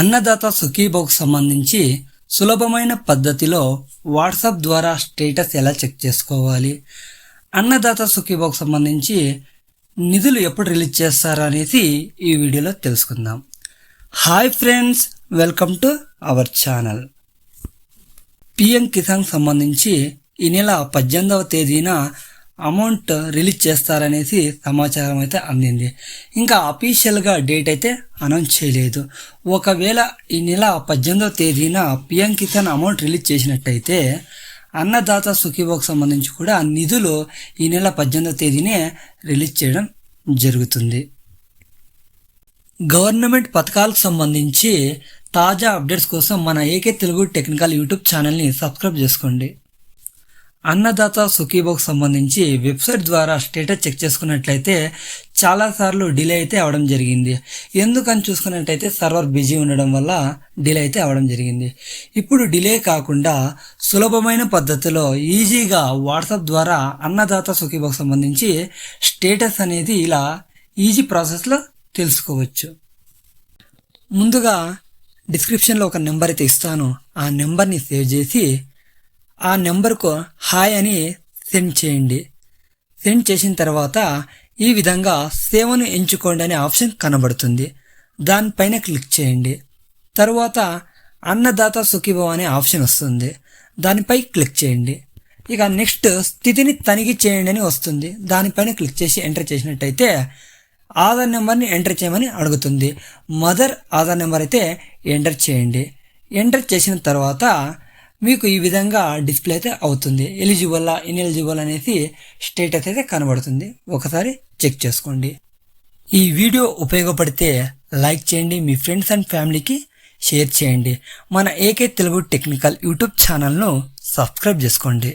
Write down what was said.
అన్నదాత సుఖీభవకు సంబంధించి సులభమైన పద్ధతిలో వాట్సాప్ ద్వారా స్టేటస్ ఎలా చెక్ చేసుకోవాలి, అన్నదాత సుఖీభవకు సంబంధించి నిధులు ఎప్పుడు రిలీజ్ చేస్తారా అనేది ఈ వీడియోలో తెలుసుకుందాం. Hi friends, welcome to our channel. PM Kisan సంబంధించి ఈ నెల 18వ తేదీన అమౌంట్ రిలీజ్ చేస్తారనేసి సమాచారం అయితే అందింది. ఇంకా అఫీషియల్గా డేట్ అయితే అనౌన్స్ చేయలేదు. ఒకవేళ ఈ నెల 18వ తేదీన పిఎం కిసాన్ అమౌంట్ రిలీజ్ చేసినట్టయితే అన్నదాత సుఖీభవకు సంబంధించి కూడా నిధులు ఈ నెల 18వ తేదీనే రిలీజ్ చేయడం జరుగుతుంది. గవర్నమెంట్ పథకాలకు సంబంధించి తాజా అప్డేట్స్ కోసం మన ఏకే తెలుగు టెక్నికల్ యూట్యూబ్ ఛానల్ని సబ్స్క్రైబ్ చేసుకోండి. అన్నదాత సుఖీభవకు సంబంధించి వెబ్సైట్ ద్వారా స్టేటస్ చెక్ చేసుకున్నట్లయితే చాలాసార్లు డిలే అయితే అవడం జరిగింది. ఎందుకని చూసుకున్నట్లయితే సర్వర్ బిజీ ఉండడం వల్ల డిలే అయితే అవడం జరిగింది. ఇప్పుడు డిలే కాకుండా సులభమైన పద్ధతిలో ఈజీగా వాట్సాప్ ద్వారా అన్నదాత సుఖీభవకు సంబంధించి స్టేటస్ అనేది ఇలా ఈజీ ప్రాసెస్లో తెలుసుకోవచ్చు. ముందుగా డిస్క్రిప్షన్లో ఒక నెంబర్ అయితే ఇస్తాను. ఆ నెంబర్ని సేవ్ చేసి ఆ నెంబర్కు హాయ్ అని సెండ్ చేయండి. సెండ్ చేసిన తర్వాత ఈ విధంగా సేవను ఎంచుకోండి అనే ఆప్షన్ కనబడుతుంది. దానిపైన క్లిక్ చేయండి. తర్వాత అన్నదాత సుఖీభవ అనే ఆప్షన్ వస్తుంది. దానిపై క్లిక్ చేయండి. ఇక నెక్స్ట్ స్థితిని తనిఖీ చేయండి అని వస్తుంది. దానిపైన క్లిక్ చేసి ఎంటర్ చేసినట్టయితే ఆధార్ నెంబర్ని ఎంటర్ చేయమని అడుగుతుంది. మదర్ ఆధార్ నెంబర్ అయితే ఎంటర్ చేయండి. ఎంటర్ చేసిన తర్వాత మీకు ఈ విధంగా డిస్ప్లే అయితే అవుతుంది. ఎలిజిబుల్ ఇన్ఎలిజిబుల్ అనేసి స్టేటస్ అయితే కనబడుతుంది. ఒకసారి చెక్ చేసుకోండి. ఈ వీడియో ఉపయోగపడితే లైక్ చేయండి, మీ ఫ్రెండ్స్ అండ్ ఫ్యామిలీకి షేర్ చేయండి. మన ఏకే తెలుగు టెక్నికల్ యూట్యూబ్ ఛానల్ను సబ్స్క్రైబ్ చేసుకోండి.